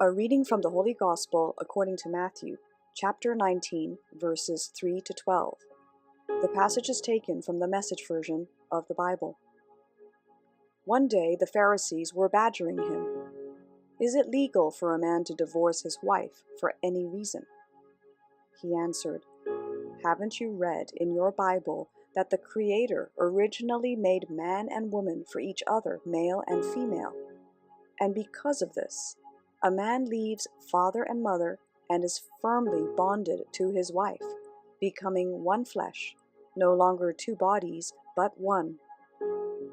A reading from the Holy Gospel according to Matthew, chapter 19, verses 3 to 12. The passage is taken from the Message version of the Bible. One day the Pharisees were badgering him. "Is it legal for a man to divorce his wife for any reason?" He answered, "Haven't you read in your Bible that the Creator originally made man and woman for each other, male and female? And because of this, a man leaves father and mother and is firmly bonded to his wife, becoming one flesh, no longer two bodies, but one.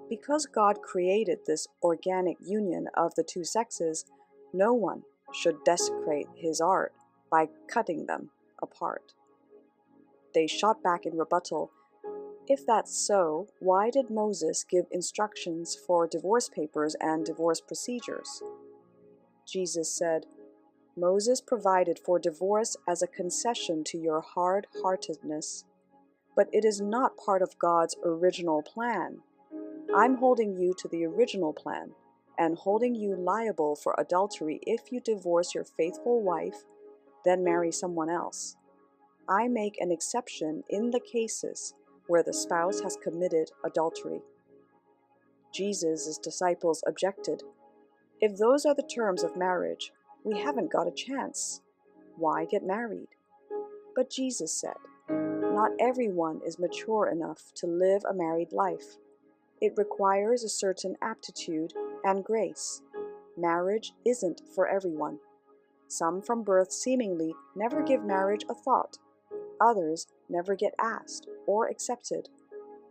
Because God created this organic union of the two sexes, no one should desecrate his art by cutting them apart." They shot back in rebuttal, "If that's so, why did Moses give instructions for divorce papers and divorce procedures?" Jesus said, "Moses provided for divorce as a concession to your hard-heartedness, but it is not part of God's original plan. I'm holding you to the original plan and holding you liable for adultery if you divorce your faithful wife, then marry someone else. I make an exception in the cases where the spouse has committed adultery." Jesus' disciples objected, "If those are the terms of marriage, we haven't got a chance. Why get married?" But Jesus said, "Not everyone is mature enough to live a married life. It requires a certain aptitude and grace. Marriage isn't for everyone. Some from birth seemingly never give marriage a thought. Others never get asked or accepted.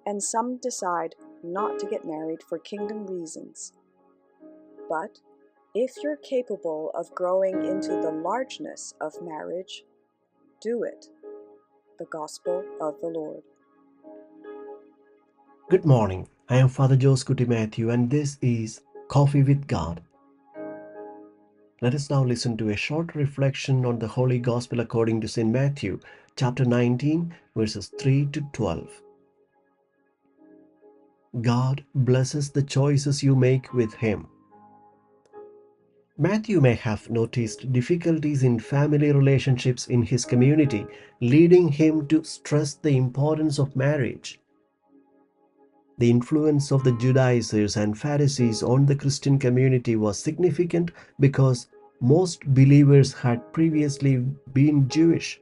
And some decide not to get married for kingdom reasons. But if you're capable of growing into the largeness of marriage, do it." The Gospel of the Lord. Good morning. I am Father Joseph Matthew, and this is Coffee with God. Let us now listen to a short reflection on the Holy Gospel according to St. Matthew, chapter 19, verses 3 to 12. God blesses the choices you make with Him. Matthew may have noticed difficulties in family relationships in his community, leading him to stress the importance of marriage. The influence of the Judaisers and Pharisees on the Christian community was significant because most believers had previously been Jewish.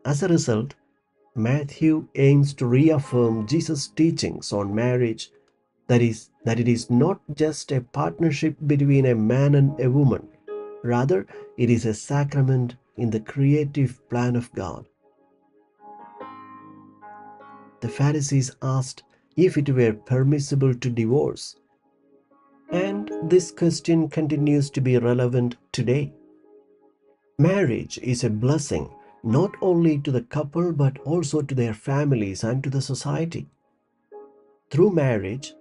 As a result, Matthew aims to reaffirm Jesus' teachings on marriage, that it is not just a partnership between a man and a woman. Rather, it is a sacrament in the creative plan of God. The Pharisees asked if it were permissible to divorce, and this question continues to be relevant today. Marriage is a blessing not only to the couple but also to their families and to the society. Through marriage,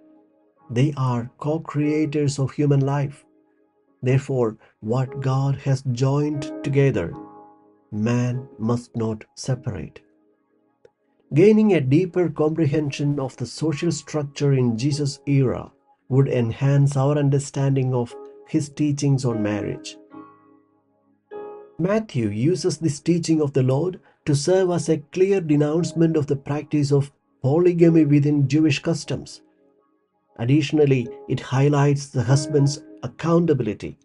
they are co-creators of human life. Therefore, what God has joined together, man must not separate. Gaining a deeper comprehension of the social structure in Jesus' era would enhance our understanding of his teachings on marriage. Matthew uses this teaching of the Lord to serve as a clear denouncement of the practice of polygamy within Jewish customs. Additionally, it highlights the husband's accountability.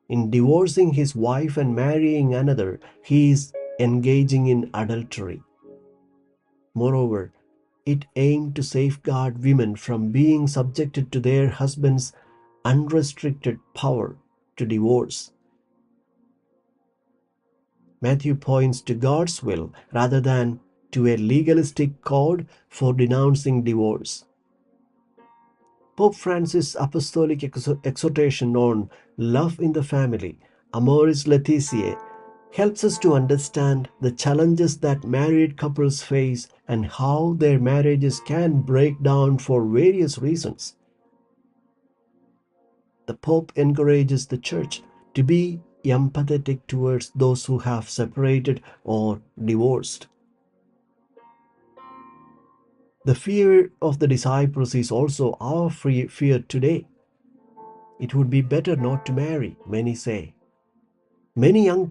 In divorcing his wife and marrying another, he is engaging in adultery. Moreover, it aimed to safeguard women from being subjected to their husband's unrestricted power to divorce. Matthew points to God's will rather than to a legalistic code for denouncing divorce. Pope Francis' apostolic exhortation on love in the family, Amoris Laetitia, helps us to understand the challenges that married couples face and how their marriages can break down for various reasons. The Pope encourages the Church to be empathetic towards those who have separated or divorced. The fear of the disciples is also our fear today. It would be better not to marry, many say. Many young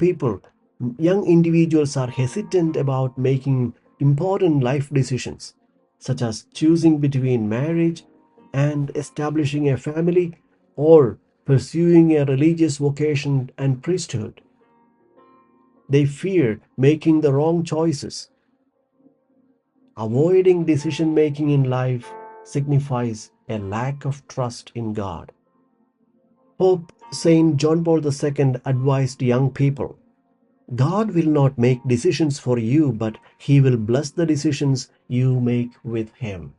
individuals are hesitant about making important life decisions, such as choosing between marriage and establishing a family or pursuing a religious vocation and priesthood. They fear making the wrong choices. Avoiding decision making in life signifies a lack of trust in God. Pope Saint John Paul II advised young people, God will not make decisions for you, but He will bless the decisions you make with Him.